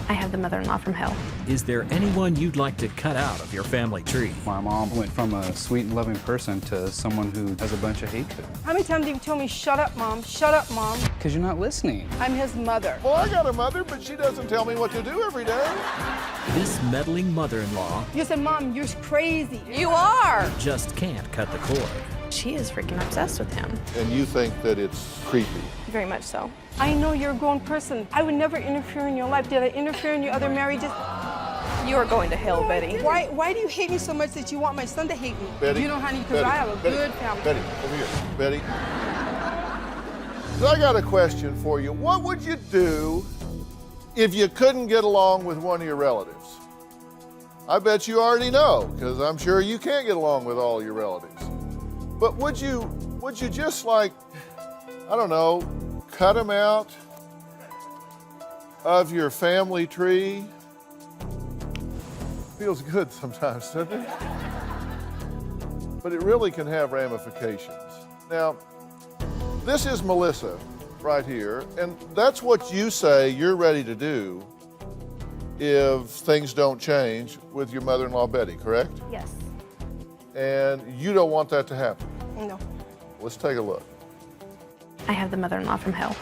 I have the mother-in-law from hell. Is there anyone you'd like to cut out of your family tree? My mom went from a sweet and loving person to someone who has a bunch of hatred. How many times have you told me, shut up, Mom, shut up, Mom? Because you're not listening. I'm his mother. Well, I got a mother, but she doesn't tell me what to do every day. This meddling mother-in-law You said, Mom, you're crazy. You are! just can't cut the cord. She is freaking obsessed with him. And you think that it's creepy. Very much so. I know you're a grown person. I would never interfere in your life. Did I interfere in your other marriages? You are going to hell, Betty. Why do you hate me so much that you want my son to hate me? Betty, You know, honey, because Betty, I have a Betty, good family. Betty, over here. Betty. So I got a question for you. What would you do if you couldn't get along with one of your relatives? I bet you already know, because I'm sure you can't get along with all your relatives. But would you just like, I don't know, cut them out of your family tree? Feels good sometimes, doesn't it? But it really can have ramifications. Now, this is Melissa right here, and that's what you say you're ready to do if things don't change with your mother-in-law, Betty, correct? Yes. And you don't want that to happen. No. Let's take a look. I have the mother-in-law from hell.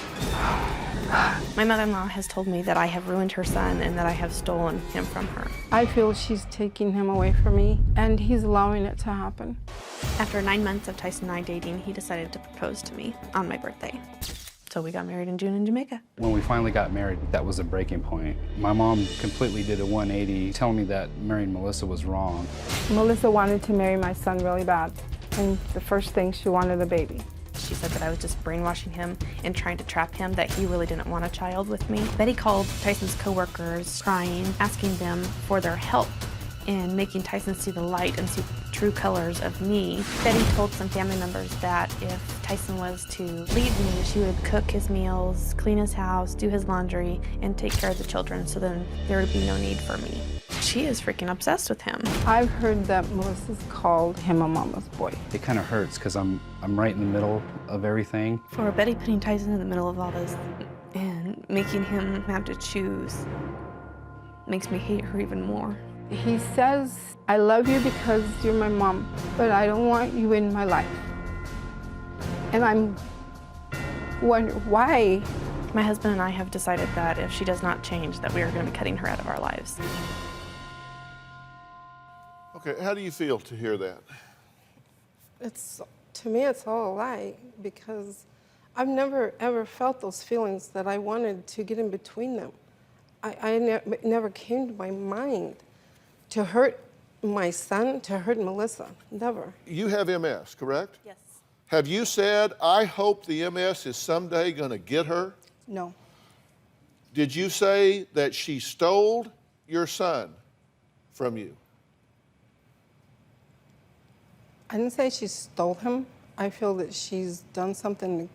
My mother-in-law has told me that I have ruined her son and that I have stolen him from her. I feel she's taking him away from me, and he's allowing it to happen. After 9 months of Tyson and I dating, he decided to propose to me on my birthday. So we got married in June in Jamaica. When we finally got married, that was a breaking point. My mom completely did a 180, telling me that marrying Melissa was wrong. Melissa wanted to marry my son really bad, and the first thing, she wanted a baby. She said that I was just brainwashing him and trying to trap him, that he really didn't want a child with me. Betty called Tyson's coworkers, crying, asking them for their help in making Tyson see the light and see the true colors of me. Betty told some family members that if Tyson was to leave me, she would cook his meals, clean his house, do his laundry, and take care of the children, so then there would be no need for me. She is freaking obsessed with him. I've heard that Melissa's called him a mama's boy. It kind of hurts because I'm right in the middle of everything. For Betty putting Tyson in the middle of all this and making him have to choose makes me hate her even more. He says, I love you because you're my mom, but I don't want you in my life. And I'm wondering why. My husband and I have decided that if she does not change, that we are going to be cutting her out of our lives. Okay, how do you feel to hear that? To me, it's all a lie, because I've never ever felt those feelings that I wanted to get in between them. It never came to my mind to hurt my son, to hurt Melissa, never. You have MS, correct? Yes. Have you said, I hope the MS is someday going to get her? No. Did you say that she stole your son from you? I didn't say she stole him. I feel that she's done something to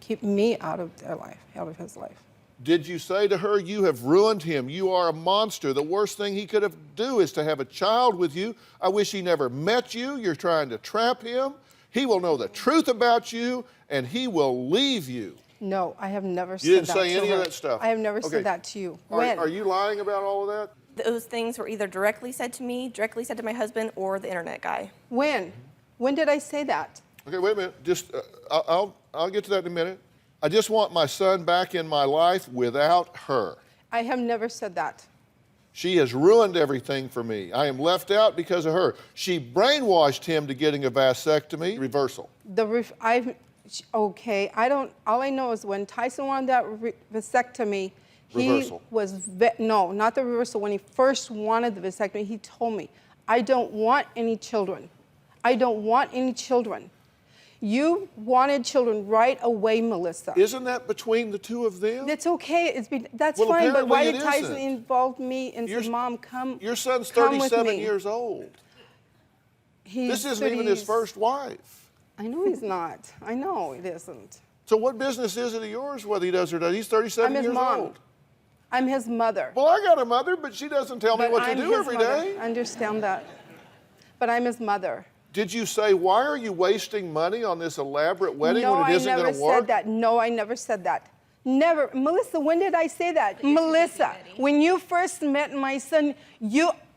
keep me out of their life, out of his life. Did you say to her, you have ruined him, you are a monster, the worst thing he could have do is to have a child with you, I wish he never met you, you're trying to trap him, he will know the truth about you, and he will leave you? No, I have never said that You didn't to say any her. of that stuff? I have never Okay. said that to you. When? Are you lying about all of that? Those things were either directly said to me, directly said to my husband, or the internet guy. When? When did I say that? Okay, wait a minute, just, I'll get to that in a minute. I just want my son back in my life without her. I have never said that. She has ruined everything for me. I am left out because of her. She brainwashed him to getting a vasectomy. Reversal. Okay, all I know is when Tyson wanted that vasectomy, Reversal. he was, no, not the reversal. When he first wanted the vasectomy, he told me, I don't want any children. I don't want any children. You wanted children right away, Melissa. Isn't that between the two of them? That's okay. That's Well, fine. But why apparently did it Tyson isn't. involve me and say, Mom, come? Your son's come with 37 me." years old. He's This isn't even his first wife. I know he's not. I know it isn't. So what business is it of yours whether he does or doesn't? He's 37 I'm his years mom. old. I'm his mother. Well, I got a mother, but she doesn't tell me But what to I'm do his every mother. day. I understand that. But I'm his mother. Did you say, why are you wasting money on this elaborate wedding No, when it I isn't never going to work? said that. No, I never said that. Never. Melissa, when did I say that? Melissa, when you first met my son,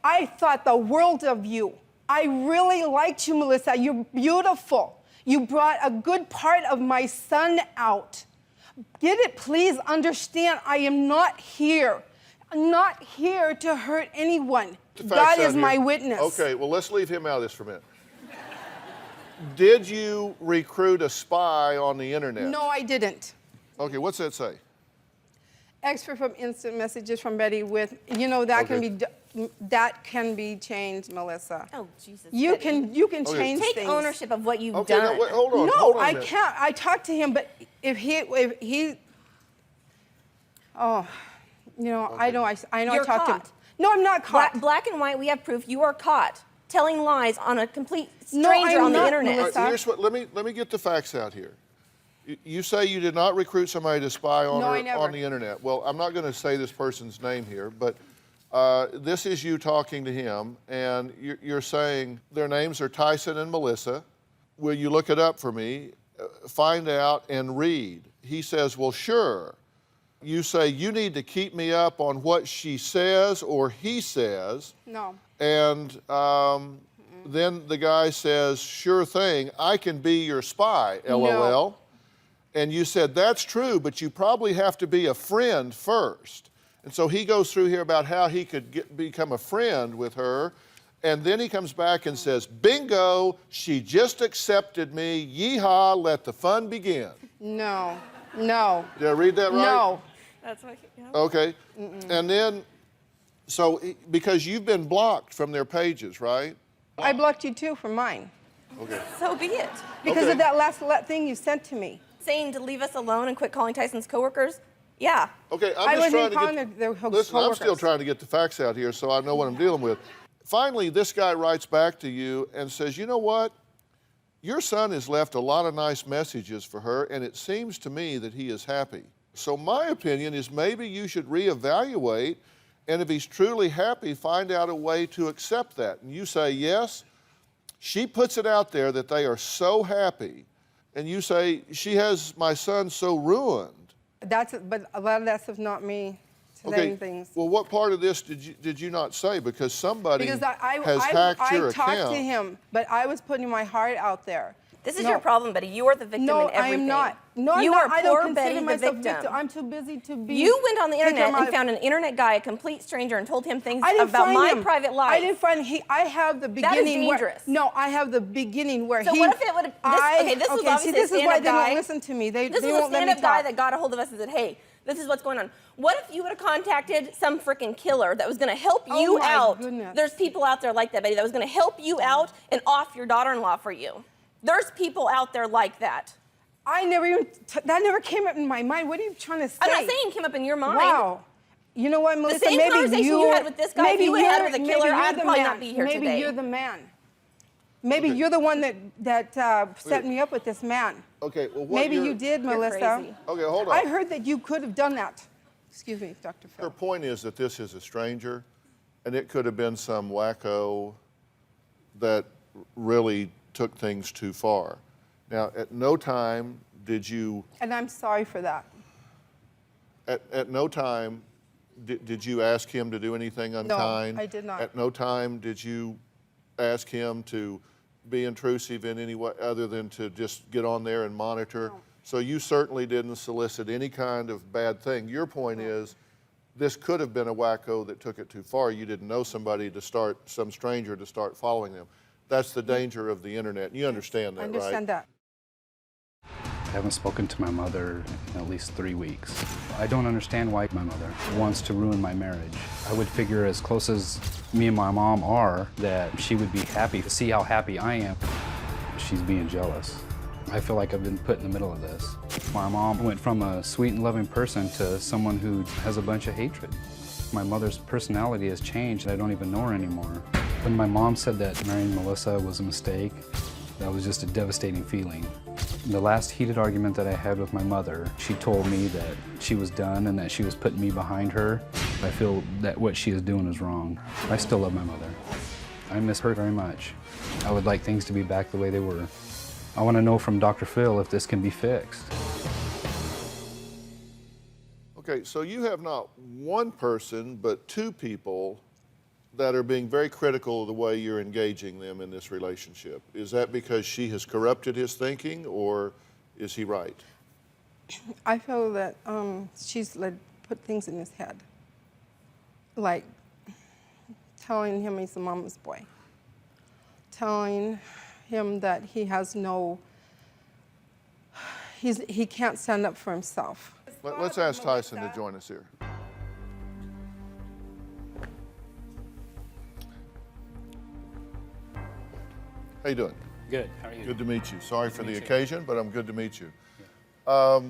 I thought the world of you. I really liked you, Melissa. You're beautiful. You brought a good part of my son out. Get it, please understand, I am not here. I'm not here to hurt anyone. God is my witness. Okay, well, let's leave him out of this for a minute. Did you recruit a spy on the internet? No, I didn't. Okay, what's that say? Extra from instant messages from Betty with, you know, that can be changed, Melissa. Oh, Jesus. You Betty. can change Take things. ownership of what you've Okay, done. no, wait, hold on. No, hold on a I minute. can't. I talked to him, but if he, oh, you know, I know. I know. You're I talked to him. caught. No, I'm not caught. Black and white, we have proof. You are caught telling lies on a complete No, stranger I'm on the not, internet. Melissa. All right, here's what, let me get the facts out here. You say you did not recruit somebody to spy on No, I her never. on the internet. Well, I'm not going to say this person's name here, but this is you talking to him, and you're saying their names are Tyson and Melissa. Will you look it up for me, find out, and read? He says, well, sure. You say, you need to keep me up on what she says or he says. No. And then the guy says, sure thing, I can be your spy, LOL. No. And you said, that's true, but you probably have to be a friend first. And so he goes through here about how he could become a friend with her. And then he comes back and says, bingo, she just accepted me. Yeehaw, let the fun begin. No. No. Did I read that right? No. That's what, yeah. Okay. And then, so because you've been blocked from their pages, right? I blocked you too from mine Okay. So be it. because Okay. of that last thing you sent to me. Saying to leave us alone and quit calling Tyson's coworkers? Yeah. Okay, I I'm just wasn't trying to calling get. their Listen, I'm still coworkers. trying to get the facts out here so I know what I'm dealing with. Finally, this guy writes back to you and says, you know what? Your son has left a lot of nice messages for her, and it seems to me that he is happy. So my opinion is maybe you should reevaluate, and if he's truly happy, find out a way to accept that. And you say, yes. She puts it out there that they are so happy, and you say, she has my son so ruined. But a lot of that stuff's not me saying things. Well, what part of this did you not say? Because somebody Because has hacked your I talked account. to him, but I was putting my heart out there. This is No. your problem, Betty. You are the victim No, in everything. I'm not. No, you I'm not. are I don't poor consider Betty the myself victim. I'm too busy to be. You went on the internet and victim. found an internet guy, a complete stranger, and told him things I didn't about find my him. private life. I didn't find I have the beginning. dangerous. I have the beginning where So he. what if it would have? This was obviously this a is why stand-up they guy. don't listen to me. They This was won't a let me stand-up guy talk. that got a hold of us and said, "Hey, this is what's going on." What if you would have contacted some freaking killer that was going to help Oh you my out? goodness. There's people out there like that, Betty, that was going to help you out and off your daughter-in-law for you. There's people out there like that. I never even. That never came up in my mind. What are you trying to say? I'm not saying it came up in your mind. Wow. You know what, Melissa? same maybe conversation you had with this guy, if maybe you had had you're- with a killer, maybe you're I'd the probably man. not be here maybe today. you're the man. Maybe you're the one that set me up with this man. Okay, well, what Maybe you're- you did, You're Melissa. crazy. Okay, hold on. I heard that you could have done that. Excuse me, Dr. Her Phil. point is that this is a stranger, and it could have been some wacko that really took things too far. Now, at no time did you, And I'm sorry for that. at no time did you ask him to do anything unkind? I did not. At no time did you ask him to be intrusive in any way other than to just get on there and monitor? No. So you certainly didn't solicit any kind of bad thing. Your point is, this could have been a wacko that took it too far. You didn't know somebody to start, some stranger to start following them. That's the danger of the internet. You understand that, I right? understand that. I haven't spoken to my mother in at least 3 weeks. I don't understand why my mother wants to ruin my marriage. I would figure as close as me and my mom are, that she would be happy to see how happy I am. She's being jealous. I feel like I've been put in the middle of this. My mom went from a sweet and loving person to someone who has a bunch of hatred. My mother's personality has changed. I don't even know her anymore. When my mom said that marrying Melissa was a mistake, that was just a devastating feeling. The last heated argument that I had with my mother, she told me that she was done and that she was putting me behind her. I feel that what she is doing is wrong. I still love my mother. I miss her very much. I would like things to be back the way they were. I want to know from Dr. Phil if this can be fixed. Okay, so you have not one person, but two people that are being very critical of the way you're engaging them in this relationship. Is that because she has corrupted his thinking, or is he right? I feel that she's put things in his head, like telling him he's a mama's boy, telling him that he has no, he can't stand up for himself. Let's ask Tyson to join us here. How you doing? Good. How are you? Good to meet you. Sorry for the occasion, but I'm good to meet you. Yeah.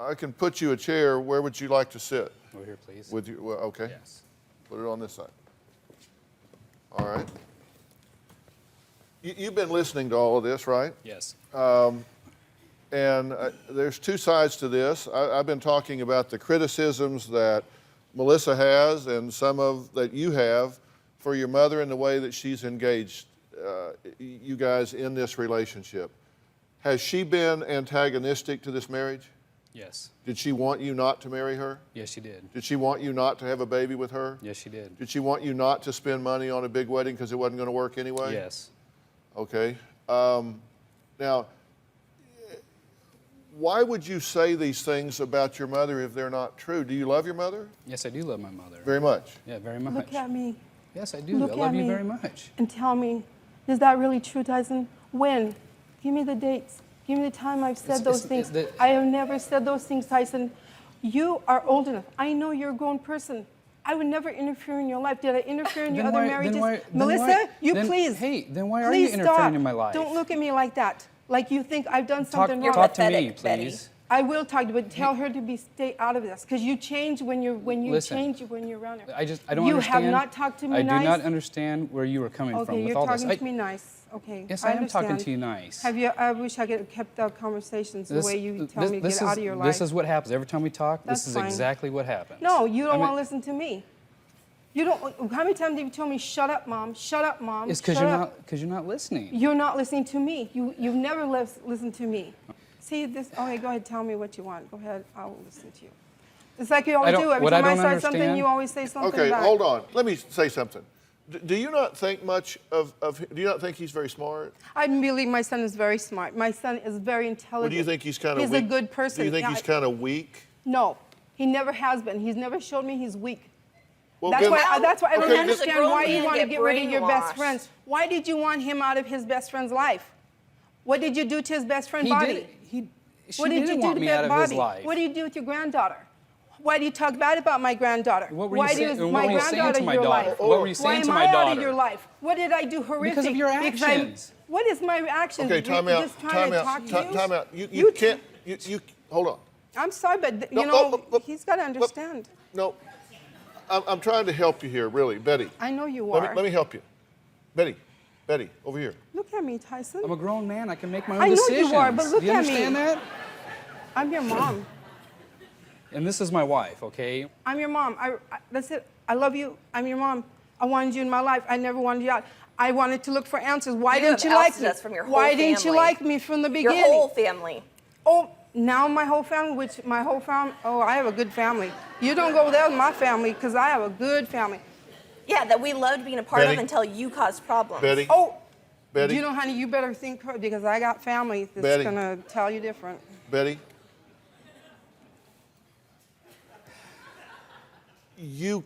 I can put you a chair. Where would you like to sit? Over here, please. With you? Well, okay. Yes. Put it on this side. All right. You've been listening to all of this, right? Yes. And there's two sides to this. I've been talking about the criticisms that Melissa has and some of that you have for your mother and the way that she's engaged you guys in this relationship. Has she been antagonistic to this marriage? Yes. Did she want you not to marry her? Yes, she did. Did she want you not to have a baby with her? Yes, she did. Did she want you not to spend money on a big wedding because it wasn't going to work anyway? Yes. Okay. Now, why would you say these things about your mother if they're not true? Do you love your mother? Yes, I do love my mother. Very much. Yeah, very much. Look at me. Yes, I do. Look I love at you me very much. and tell me, is that really true, Tyson? When? Give me the dates. Give me the time I've said those things. I have never said those things, Tyson. You are old enough. I know you're a grown person. I would never interfere in your life. Did I interfere in your other marriages? Melissa, please. Hey, then why are you interfering in my life? Don't look at me like that. Like you think I've done something wrong. Talk to me, please. I will talk to you, but tell her to stay out of this, because you change when you're change when you're around her. I don't understand. You have not talked to me nice. I do not understand where you were coming from with all this. Okay, you're talking to me nice. Okay, Yes, I am understand. talking to you nice. I wish I could have kept our conversations the way you tell me to get out of your life. This is what happens every time we talk. That's this is fine. exactly what happens. No, you don't want to listen to me. You don't. How many times have you told me, "Shut up, mom. Shut up, mom"? It's because you're not listening. You're not listening to me. You've never listened to me. See this? Okay, go ahead. Tell me what you want. Go ahead. I will listen to you. It's like you always do. Every time I start something, you always say something Okay, back. hold on. Let me say something. Do you not think much of do you not think he's very smart? I believe my son is very smart. My son is very intelligent. Well, do you think he's kind of weak? He's a good person. Do you think he's kind of weak? No, he never has been. He's never showed me he's weak. Well, that's why I don't understand why you want to get rid of your best brainwashed. friends. Why did you want him out of his best friend's life? What did you do to his best friend, Bobby? She What did didn't you do want to me out of Bobby? his life. What do you do with your granddaughter? Why do you talk bad about my granddaughter? What were Why you saying- do what my were you saying granddaughter to my your daughter? life? What were you saying to my Why am I out daughter? of your life? What did I do horrific? Because of your actions. What is my actions? Okay, time out. Just trying to talk to you? Time out. You can't. You hold on. I'm sorry, but No, you know, look. he's got to understand. No, I'm trying to help you here, really, Betty. I know you Let are. me help you, Betty, over here. Look at me, Tyson. I'm a grown man. I can make my own I know decisions. you are, but look Do you at me. understand that? I'm your mom. And this is my wife, okay? I'm your mom. That's it. I love you. I'm your mom. I wanted you in my life. I never wanted you out. I wanted to look for answers. Why didn't you like me? From your whole Why didn't you family. like me from the beginning? Your whole family. Oh, now my whole family, oh, I have a good family. You don't go there with my family, because I have a good family. Yeah, that we loved being a part Betty? of until you caused problems. Betty. Oh, Betty. you know, honey, you better think, because I got family that's Betty. going to tell you different. Betty. You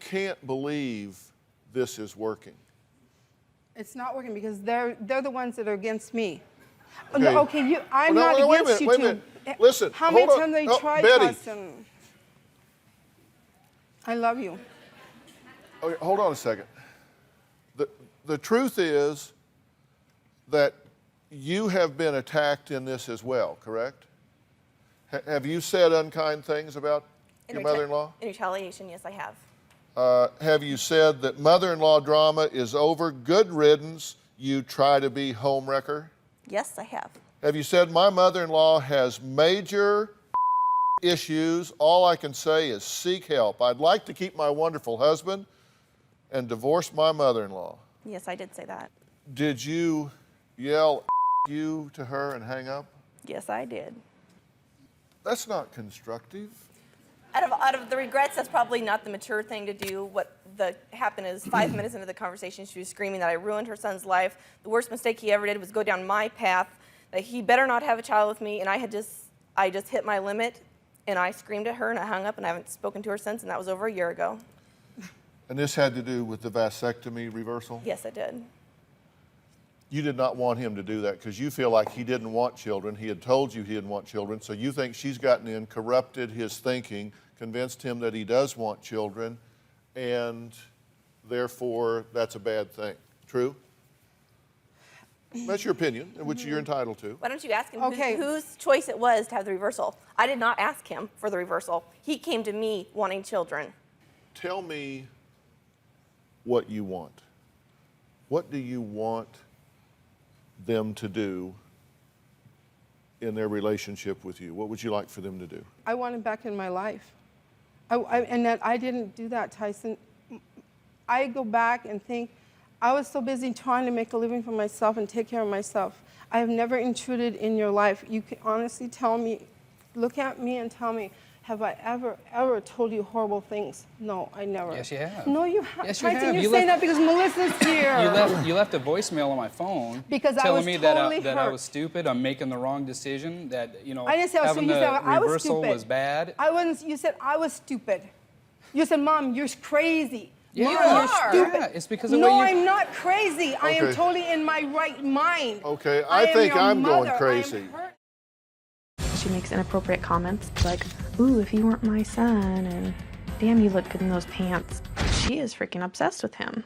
can't believe this is working. It's not working because they're the ones that are against me. Okay. No, okay, I'm Well, not no, wait a against minute, you wait a two. minute. Listen, How many hold on. times have No, they tried, Betty. Tyson? I love you. Okay, hold on a second. The truth is that you have been attacked in this as well, correct? Have you said unkind things about your mother-in-law? In retaliation, yes, I have. Have you said that mother-in-law drama is over, good riddance, you try to be homewrecker? Yes, I have. Have you said my mother-in-law has major issues, all I can say is seek help. I'd like to keep my wonderful husband and divorce my mother-in-law. Yes, I did say that. Did you yell you to her and hang up? Yes, I did. That's not constructive. Out of the regrets, that's probably not the mature thing to do. What happened is 5 minutes into the conversation, she was screaming that I ruined her son's life. The worst mistake he ever did was go down my path, that he better not have a child with me, and I just hit my limit, and I screamed at her, and I hung up, and I haven't spoken to her since, and that was over a year ago. And this had to do with the vasectomy reversal? Yes, it did. You did not want him to do that because you feel like he didn't want children. He had told you he didn't want children, so you think she's gotten in, corrupted his thinking, convinced him that he does want children, and therefore that's a bad thing. True? That's your opinion, which you're entitled to. Why don't you ask him Okay. whose choice it was to have the reversal? I did not ask him for the reversal. He came to me wanting children. Tell me what you want. What do you want them to do in their relationship with you? What would you like for them to do? I want him back in my life. And that I didn't do that, Tyson. I go back and think, I was so busy trying to make a living for myself and take care of myself. I have never intruded in your life. You can honestly tell me, look at me and tell me, have I ever told you horrible things? No, I never. Yes, you have. No, you haven't. Yes, you Tyson, have. you're You saying left- that because Melissa's here. You left a voicemail on my phone Because I telling was me totally that I hurt. was stupid, I'm making the wrong decision, that I didn't say I was having stupid. You the said I was reversal stupid. was bad. You said I was stupid. You said, Mom, you're crazy. Yeah, Mom, you you're are. stupid. Yeah, it's because of no, the way you- I'm not crazy. I am Okay. totally in my right mind. Okay, I I am think your I'm going mother. I am crazy. hurt. She makes inappropriate comments like, ooh, if you weren't my son, and damn, you look good in those pants. She is freaking obsessed with him.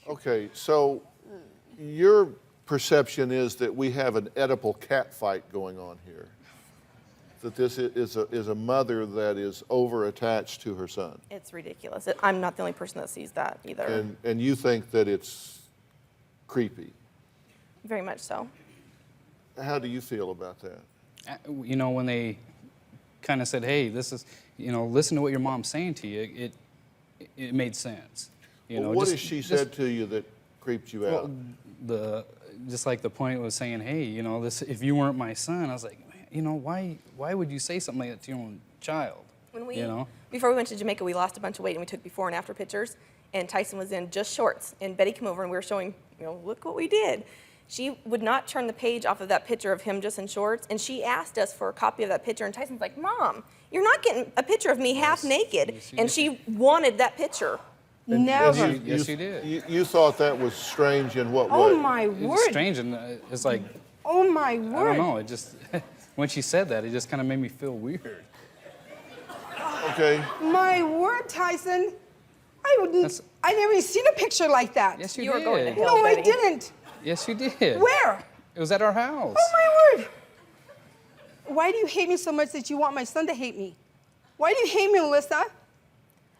Okay, so your perception is that we have an Oedipal cat fight going on here. That this is a mother that is over-attached to her son. It's ridiculous. I'm not the only person that sees that either. And you think that it's creepy. Very much so. How do you feel about that? You know, when they kind of said, hey, this is, listen to what your mom's saying to you, it made sense. Well, what has she said to you that creeped you out? Just like the point was saying, hey, this, if you weren't my son, I was like, man, why would you say something like that to your own child? Before we went to Jamaica, we lost a bunch of weight, and we took before and after pictures, and Tyson was in just shorts, and Betty came over, and we were showing, look what we did. She would not turn the page off of that picture of him just in shorts, and she asked us for a copy of that picture, and Tyson's like, Mom, you're not getting a picture of me half naked, and she wanted that picture. Never. Yes, you did. You thought that was strange in what way? Oh, my It's word. strange, and it's like, Oh, my I word. don't know, it just, when she said that, it just kind of made me feel weird. Okay. My word, Tyson. I never even seen a picture like that. Yes, you You were did. going to hell. No, I Betty. didn't. Yes, you did. Where? It was at our house. Oh, my word. Why do you hate me so much that you want my son to hate me? Why do you hate me, Melissa?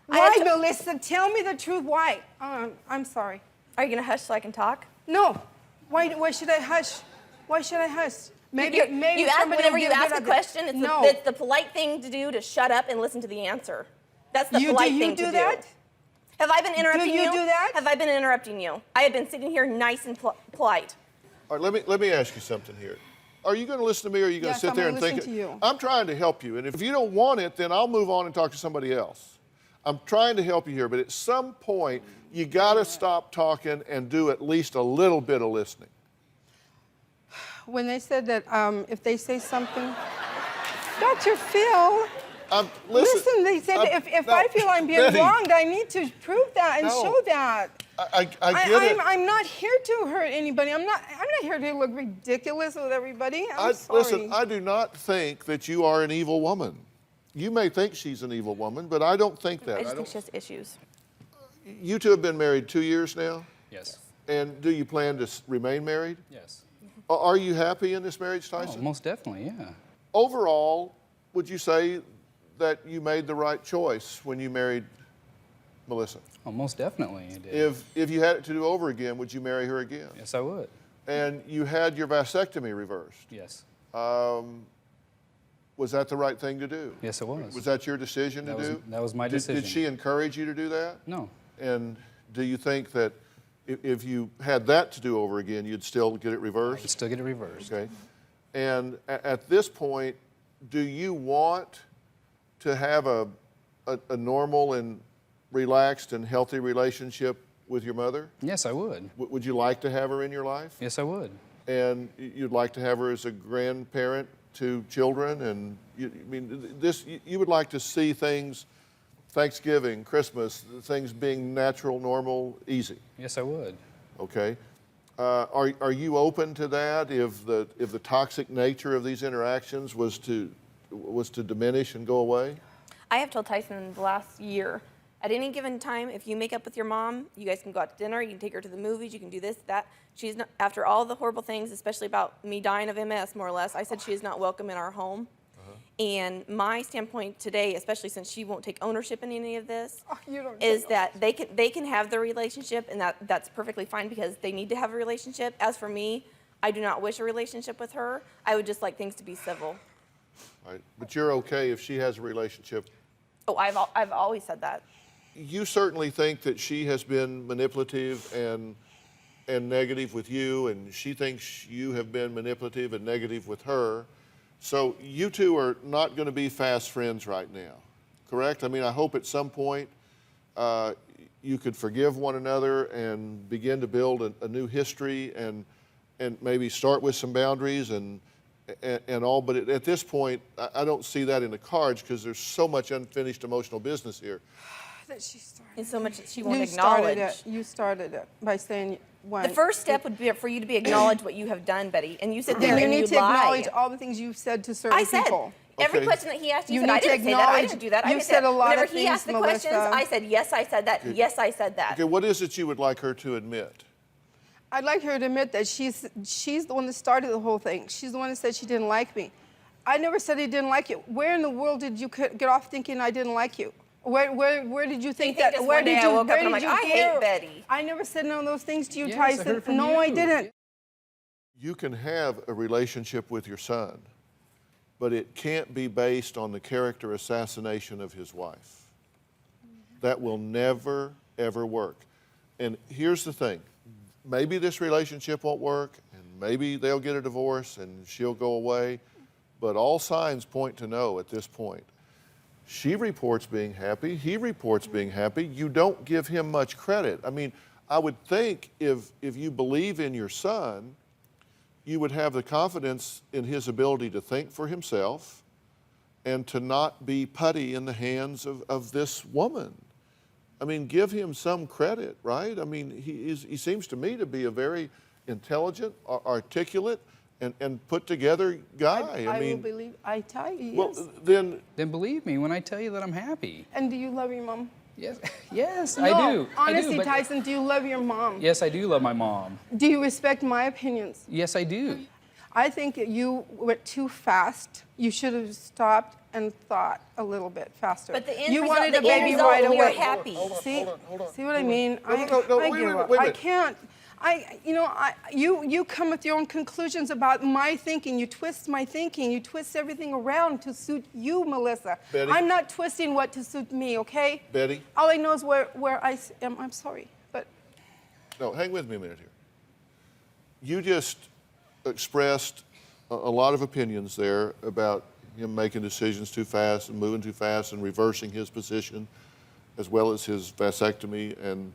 Why, Melissa? Tell me the truth. Why? I'm sorry. Are you going to hush so I can talk? No. Why should I hush? Why should I hush? Maybe you ask, somebody whenever will you get ask good a at question, this. it's the polite thing to do to shut up and listen to the answer. That's the polite thing to do. Do you do that? Have I been interrupting you? Do you do that? Have I been interrupting you? I have been sitting here nice and polite. All right, let me ask you something here. Are you going to listen to me, or are you going to Yes, sit I'm there gonna and think? listen to you. I'm trying to help you, and if you don't want it, then I'll move on and talk to somebody else. I'm trying to help you here, but at some point, you got to stop talking and do at least a little bit of listening. When they said that if they say something, Dr. Phil, listen, they said that if I feel I'm being Betty, wronged, I need to prove that and No. show that. I get it. I'm not here to hurt anybody. I'm not here to look ridiculous with everybody. I'm sorry. Listen, I do not think that you are an evil woman. You may think she's an evil woman, but I don't think that. I just think she has issues. You two have been married 2 years now? Yes. And do you plan to remain married? Yes. Are you happy in this marriage, Tyson? Oh, most definitely, yeah. Overall, would you say that you made the right choice when you married Melissa? Oh, most definitely you did. If you had it to do over again, would you marry her again? Yes, I would. And you had your vasectomy reversed. Yes. Was that the right thing to do? Yes, it was. Was that your decision to do? That was my decision. Did she encourage you to do that? No. And do you think that if you had that to do over again, you'd still get it reversed? I'd still get it reversed. Okay. And at this point, do you want to have a normal and relaxed and healthy relationship with your mother? Yes, I would. Would you like to have her in your life? Yes, I would. And you'd like to have her as a grandparent to children, and you would like to see things, Thanksgiving, Christmas, things being natural, normal, easy. Yes, I would. Okay. Are you open to that if the toxic nature of these interactions was to diminish and go away? I have told Tyson the last year, at any given time, if you make up with your mom, you guys can go out to dinner, you can take her to the movies, you can do this, that. She's not, after all the horrible things, especially about me dying of MS, more or less, I said she is not welcome in our home. And my standpoint today, especially since she won't take ownership in any of this, is that they can have their relationship, and that's perfectly fine because they need to have a relationship. As for me, I do not wish a relationship with her. I would just like things to be civil. Right. But you're okay if she has a relationship? Oh, I've always said that. You certainly think that she has been manipulative and negative with you, and she thinks you have been manipulative and negative with her. So you two are not going to be fast friends right now, correct? I mean, I hope at some point you could forgive one another and begin to build a new history and maybe start with some boundaries and all. But at this point, I don't see that in the cards because there's so much unfinished emotional business here. That she started. And so much that she won't acknowledge. You started it by saying one. The first step would be for you to be acknowledge what you have done, Betty, and you sit there Then you and need you to lie. acknowledge all the things you've said to certain I said people. every Okay. question that he asked, you You said, I need to didn't say that, I acknowledge- didn't do that, I you've didn't said a lot Whenever of he things, asked the questions, Melissa. I said, yes, I said that, yes, I said that. Okay, what is it you would like her to admit? I'd like her to admit that she's the one that started the whole thing. She's the one that said she didn't like me. I never said I didn't like you. Where in the world did you get off thinking I didn't like you? Where did you think that? just Where one day did I you? woke up Where and I'm did like, you I hate hear? Betty. I never said none of those things to you, Yes, I Tyson. heard from No, I you. didn't. You can have a relationship with your son, but it can't be based on the character assassination of his wife. That will never, ever work. And here's the thing. Maybe this relationship won't work, and maybe they'll get a divorce and she'll go away, but all signs point to no at this point. She reports being happy, he reports being happy. You don't give him much credit. I mean, I would think if you believe in your son, you would have the confidence in his ability to think for himself and to not be putty in the hands of this woman. I mean, give him some credit, right? I mean, he seems to me to be a very intelligent, articulate, and put together guy. I mean, will believe. I tell you, yes. well, then Then believe me when I tell you that I'm happy. And do you love your mom? Yes, yes, No, I do. honestly, I do, but Tyson, do you love your mom? yes, I do love my mom. Do you respect my opinions? Yes, I do. I think that you went too fast. You should have stopped and thought a little bit faster. But the end you result, wanted the a baby end result, right away. you're happy. See, see what I mean? No, I wait a give minute, up. wait a I minute. can't. You come with your own conclusions about my thinking. You twist my thinking. You twist everything around to suit you, Melissa. Betty? I'm not twisting what to suit me, okay? Betty? All I know is where I am. I'm sorry, but No, hang with me a minute here. You just expressed a lot of opinions there about him making decisions too fast and moving too fast and reversing his position, as well as his vasectomy and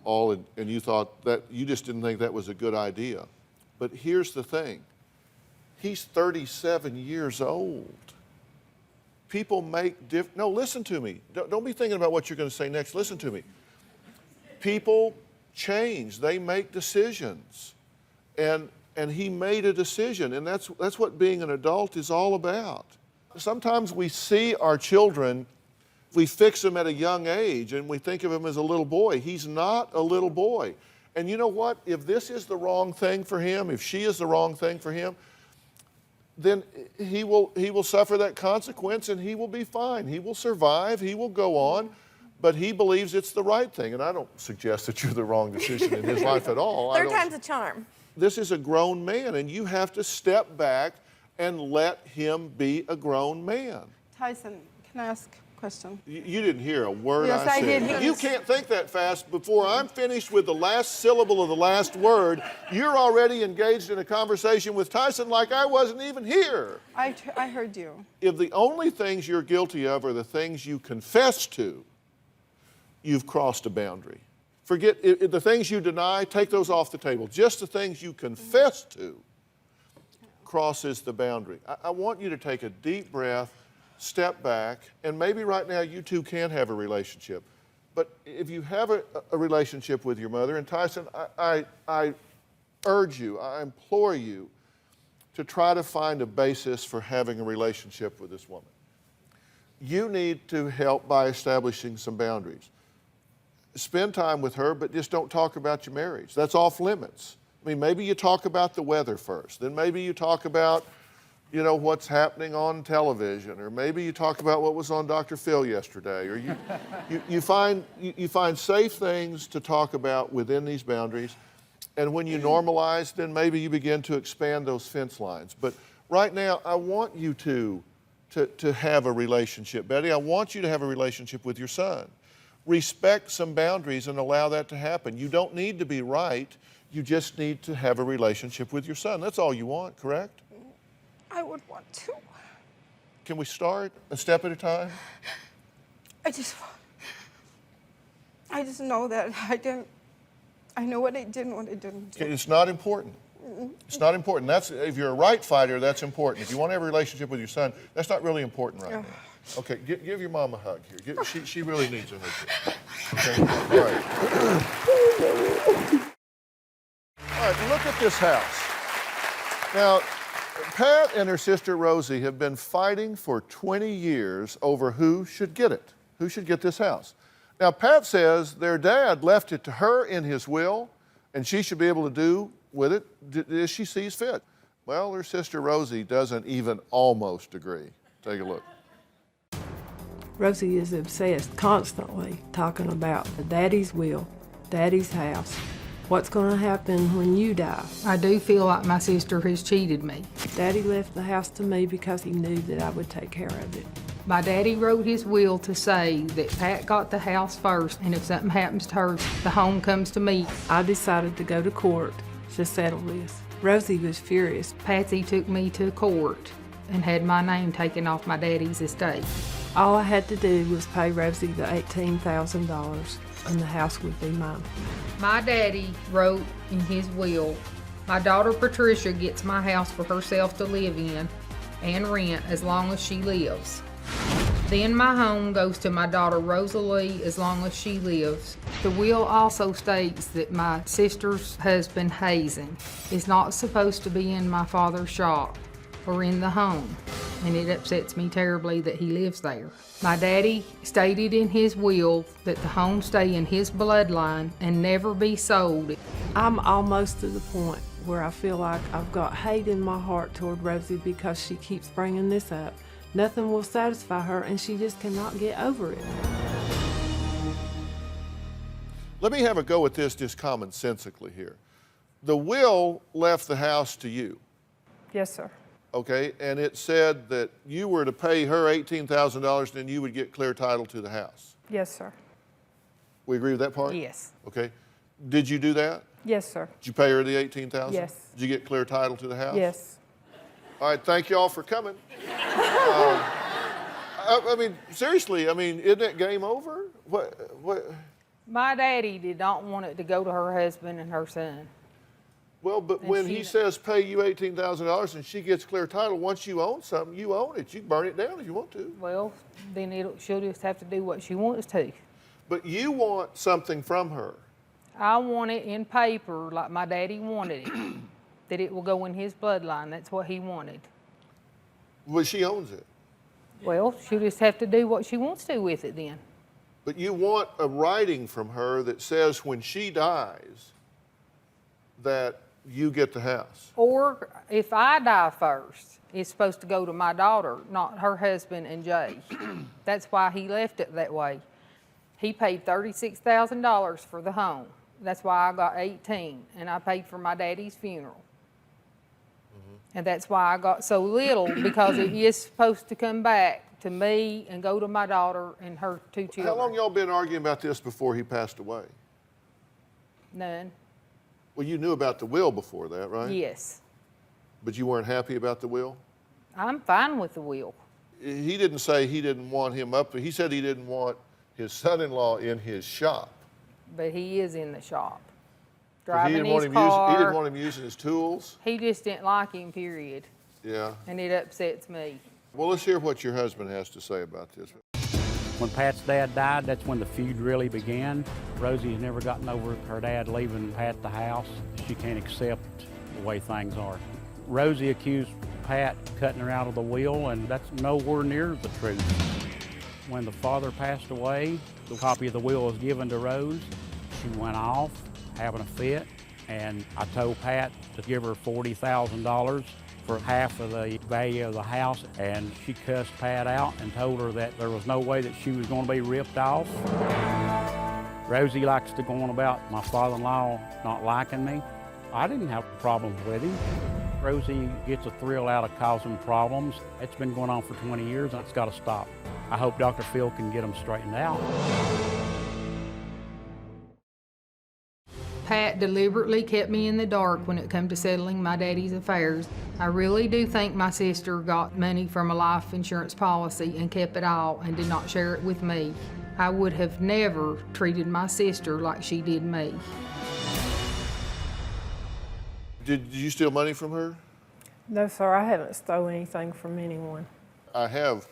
all, and you thought that, you just didn't think that was a good idea. But here's the thing. He's 37 years old. People make no, listen to me. Don't be thinking about what you're going to say next. Listen to me. People change. They make decisions. And he made a decision, and that's what being an adult is all about. Sometimes we see our children, we fix them at a young age, and we think of him as a little boy. He's not a little boy. And you know what? If this is the wrong thing for him, if she is the wrong thing for him, then he will suffer that consequence, and he will be fine. He will survive. He will go on. But he believes it's the right thing, and I don't suggest that you're the wrong decision in his life at all. Third time's a charm. This is a grown man, and you have to step back and let him be a grown man. Tyson, can I ask question? You didn't hear a word Yes, I I said. did. You can't think that fast. Before I'm finished with the last syllable of the last word, you're already engaged in a conversation with Tyson like I wasn't even here. I heard you. If the only things you're guilty of are the things you confess to, you've crossed a boundary. Forget the things you deny, take those off the table. Just the things you confess to crosses the boundary. I want you to take a deep breath, step back, and maybe right now you two can have a relationship. But if you have a relationship with your mother, and Tyson, I urge you, I implore you to try to find a basis for having a relationship with this woman. You need to help by establishing some boundaries. Spend time with her, but just don't talk about your marriage. That's off limits. I mean, maybe you talk about the weather first, then maybe you talk about, you know, what's happening on television, or maybe you talk about what was on Dr. Phil yesterday, or you find safe things to talk about within these boundaries, and when you normalize, then maybe you begin to expand those fence lines. But right now, I want you to have a relationship. Betty, I want you to have a relationship with your son. Respect some boundaries and allow that to happen. You don't need to be right. You just need to have a relationship with your son. That's all you want, correct? I would want to. Can we start a step at a time? I just know that I know what I did and what I didn't do. Okay, it's not important. It's not important. That's, if you're a right fighter, that's important. If you want to have a relationship with your son, that's not really important right now. Okay, give your mom a hug here. She really needs a hug. Okay, all right. All right, look at this house. Now, Pat and her sister Rosie have been fighting for 20 years over who should get it, who should get this house. Now, Pat says their dad left it to her in his will, and she should be able to do with it as she sees fit. Well, her sister Rosie doesn't even almost agree. Take a look. Rosie is obsessed constantly talking about the daddy's will, daddy's house. What's going to happen when you die? I do feel like my sister has cheated me. Daddy left the house to me because he knew that I would take care of it. My daddy wrote his will to say that Pat got the house first, and if something happens to her, the home comes to me. I decided to go to court to settle this. Rosie was furious. Patsy took me to court and had my name taken off my daddy's estate. All I had to do was pay Rosie the $18,000 and the house would be mine. My daddy wrote in his will, my daughter Patricia gets my house for herself to live in and rent as long as she lives. Then my home goes to my daughter Rosalie as long as she lives. The will also states that my sister's husband, Hazen, is not supposed to be in my father's shop or in the home, and it upsets me terribly that he lives there. My daddy stated in his will that the home stay in his bloodline and never be sold. I'm almost to the point where I feel like I've got hate in my heart toward Rosie because she keeps bringing this up. Nothing will satisfy her, and she just cannot get over it. Let me have a go at this just commonsensically here. The will left the house to you, Yes, sir. okay? And it said that you were to pay her $18,000 and then you would get clear title to the house. Yes, sir. We agree with that part? Yes. Okay. Did you do that? Yes, sir. Did you pay her the $18,000? Yes. Did you get clear title to the house? Yes. All right, thank you all for coming. I mean, seriously, I mean, isn't it game over? What? My daddy did not want it to go to her husband and her son. Well, but when he says pay you $18,000 and she gets clear title, once you own something, you own it. You can burn it down if you want to. Well, then she'll just have to do what she wants to. But you want something from her. I want it in paper like my daddy wanted it, that it will go in his bloodline. That's what he wanted. Well, she owns it. Well, she'll just have to do what she wants to with it then. But you want a writing from her that says when she dies that you get the house. Or if I die first, it's supposed to go to my daughter, not her husband and Jay. That's why he left it that way. He paid $36,000 for the home. That's why I got 18, and I paid for my daddy's funeral. And that's why I got so little, because it is supposed to come back to me and go to my daughter and her 2 children. How long y'all been arguing about this before he passed away? None. Well, you knew about the will before that, right? Yes. But you weren't happy about the will? I'm fine with the will. He didn't say he didn't want him up there. He said he didn't want his son-in-law in his shop. But he is in the shop. He Driving didn't, his car. he didn't want him using his tools? He just didn't like him, period. Yeah. And it upsets me. Well, let's hear what your husband has to say about this. When Pat's dad died, that's when the feud really began. Rosie's never gotten over her dad leaving Pat the house. She can't accept the way things are. Rosie accused Pat cutting her out of the will, and that's nowhere near the truth. When the father passed away, the copy of the will was given to Rose. She went off, having a fit, and I told Pat to give her $40,000 for half of the value of the house, and she cussed Pat out and told her that there was no way that she was going to be ripped off. Rosie likes to go on about my father-in-law not liking me. I didn't have problems with him. Rosie gets a thrill out of causing problems. It's been going on for 20 years, and it's got to stop. I hope Dr. Phil can get them straightened out. Pat deliberately kept me in the dark when it come to settling my daddy's affairs. I really do think my sister got money from a life insurance policy and kept it all and did not share it with me. I would have never treated my sister like she did me. Did you steal money from her? No, sir, I haven't stolen anything from anyone. I have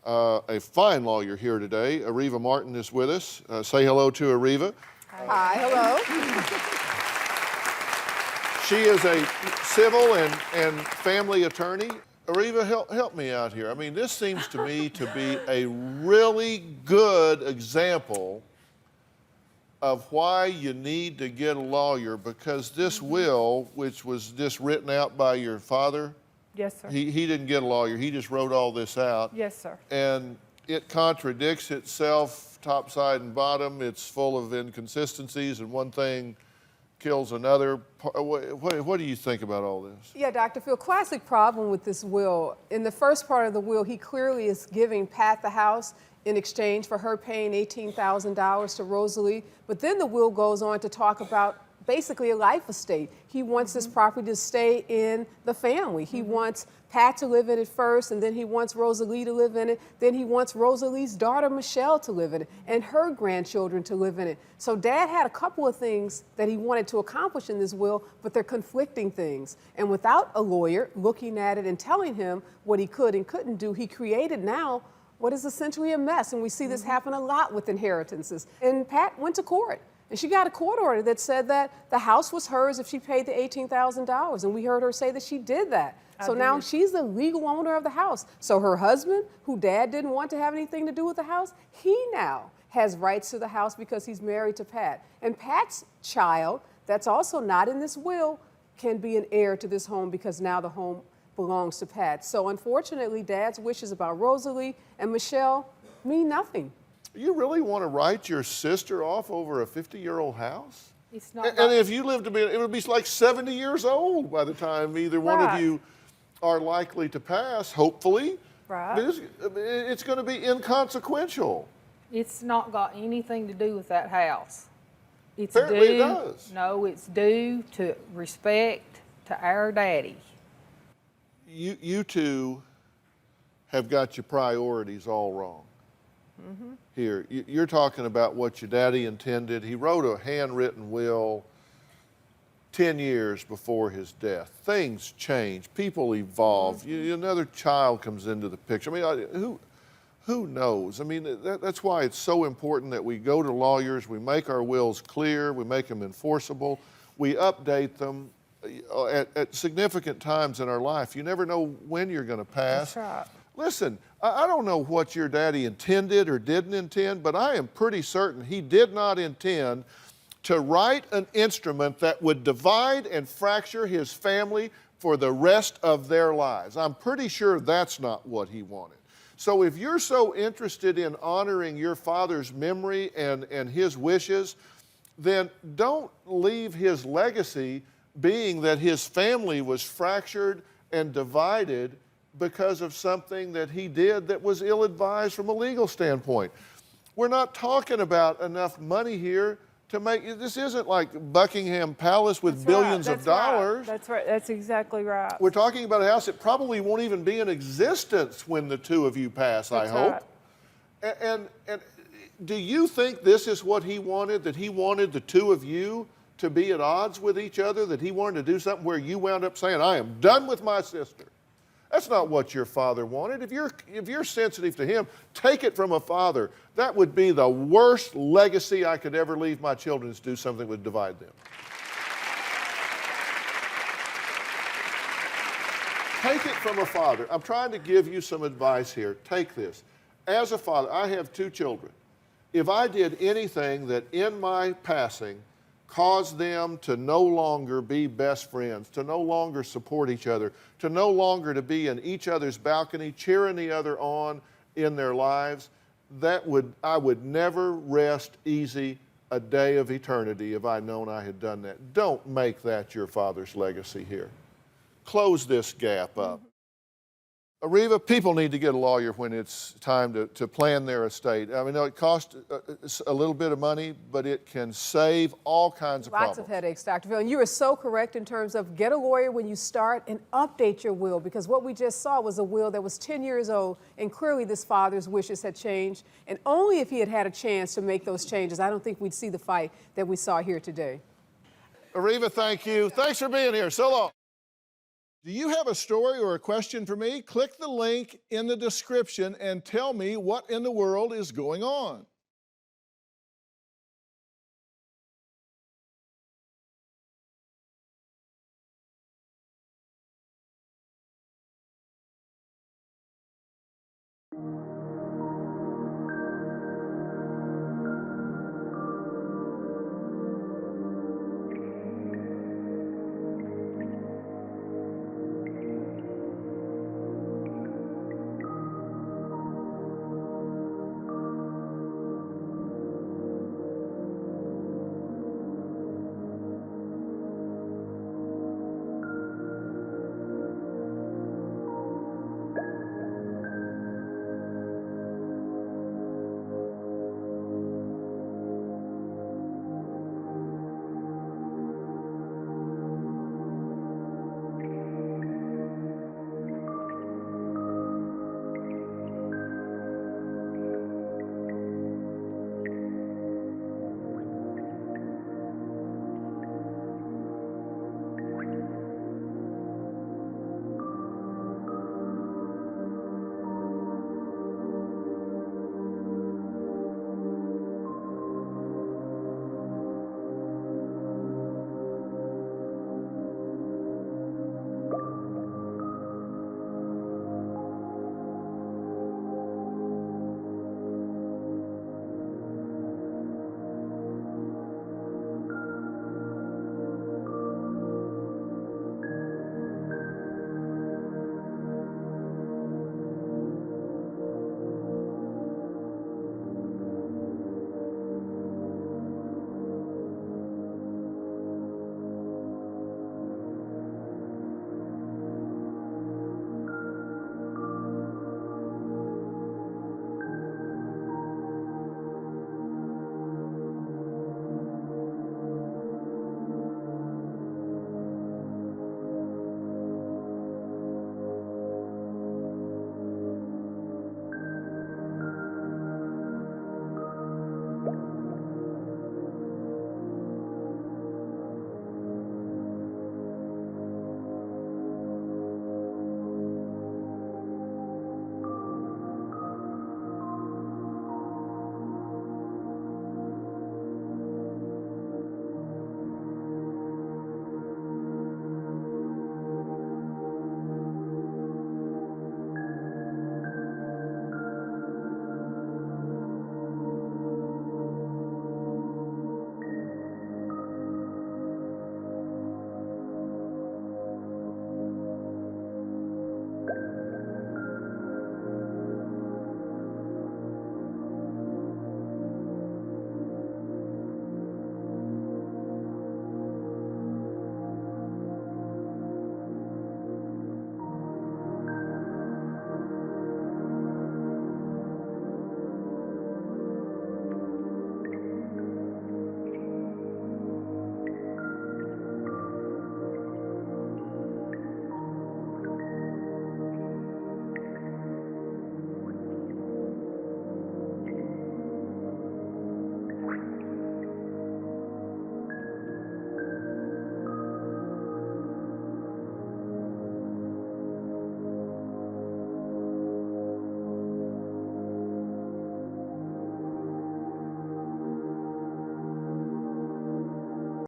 a fine lawyer here today. Ariva Martin is with us. Say hello to Ariva. Hi, hello. She is a civil and family attorney. Ariva, help me out here. I mean, this seems to me to be a really good example of why you need to get a lawyer, because this will, which was just written out by your father, Yes, sir. he didn't get a lawyer. He just wrote all this out. Yes, sir. And it contradicts itself top, side, and bottom. It's full of inconsistencies, and one thing kills another. What do you think about all this? Yeah, Dr. Phil, classic problem with this will. In the first part of the will, he clearly is giving Pat the house in exchange for her paying $18,000 to Rosalie. But then the will goes on to talk about basically a life estate. He wants this property to stay in the family. He wants Pat to live in it first, and then he wants Rosalie to live in it. Then he wants Rosalie's daughter, Michelle, to live in it, and her grandchildren to live in it. So Dad had a couple of things that he wanted to accomplish in this will, but they're conflicting things. And without a lawyer looking at it and telling him what he could and couldn't do, he created now what is essentially a mess. And we see this happen a lot with inheritances. And Pat went to court. And she got a court order that said that the house was hers if she paid the $18,000. And we heard her say that she did that. So now she's the legal owner of the house. So her husband, who Dad didn't want to have anything to do with the house, he now has rights to the house because he's married to Pat. And Pat's child, that's also not in this will, can be an heir to this home because now the home belongs to Pat. So unfortunately, Dad's wishes about Rosalie and Michelle mean nothing. You really want to write your sister off over a 50-year-old house? It's not. And if you lived to be, it would be like 70 years old by the time either one of you are likely to pass, hopefully. Right. But it's going to be inconsequential. It's not got anything to do with that house. It's Apparently due, it does. No, it's due to respect to our daddy. You two have got your priorities all wrong. Mm-hmm. Here, you're talking about what your daddy intended. He wrote a handwritten will 10 years before his death. Things change. People evolve. Another child comes into the picture. I mean, who knows? I mean, that's why it's so important that we go to lawyers, we make our wills clear, we make them enforceable, we update them at significant times in our life. You never know when you're going to pass. That's right. Listen, I don't know what your daddy intended or didn't intend, but I am pretty certain he did not intend to write an instrument that would divide and fracture his family for the rest of their lives. I'm pretty sure that's not what he wanted. So if you're so interested in honoring your father's memory and his wishes, then don't leave his legacy being that his family was fractured and divided because of something that he did that was ill-advised from a legal standpoint. We're not talking about enough money here to make, this isn't like Buckingham Palace with billions of dollars. That's right. That's exactly right. We're talking about a house that probably won't even be in existence when the two of you pass, I hope. Right. And do you think this is what he wanted, that he wanted the two of you to be at odds with each other, that he wanted to do something where you wound up saying, I am done with my sister? That's not what your father wanted. If you're sensitive to him, take it from a father. That would be the worst legacy I could ever leave my children, is do something that would divide them. Take it from a father. I'm trying to give you some advice here. Take this. As a father, I have 2 children. If I did anything that in my passing caused them to no longer be best friends, to no longer support each other, to no longer to be in each other's balcony, cheering the other on in their lives, I would never rest easy a day of eternity if I'd known I had done that. Don't make that your father's legacy here. Close this gap up. Areva, people need to get a lawyer when it's time to plan their estate. I mean, it costs a little bit of money, but it can save all kinds of problems. Lots of headaches, Dr. Phil. And you are so correct in terms of get a lawyer when you start and update your will, because what we just saw was a will that was 10 years old, and clearly this father's wishes had changed. And only if he had had a chance to make those changes, I don't think we'd see the fight that we saw here today. Areva, thank you. Thanks for being here. So long. Do you have a story or a question for me? Click the link in the description and tell me what in the world is going on.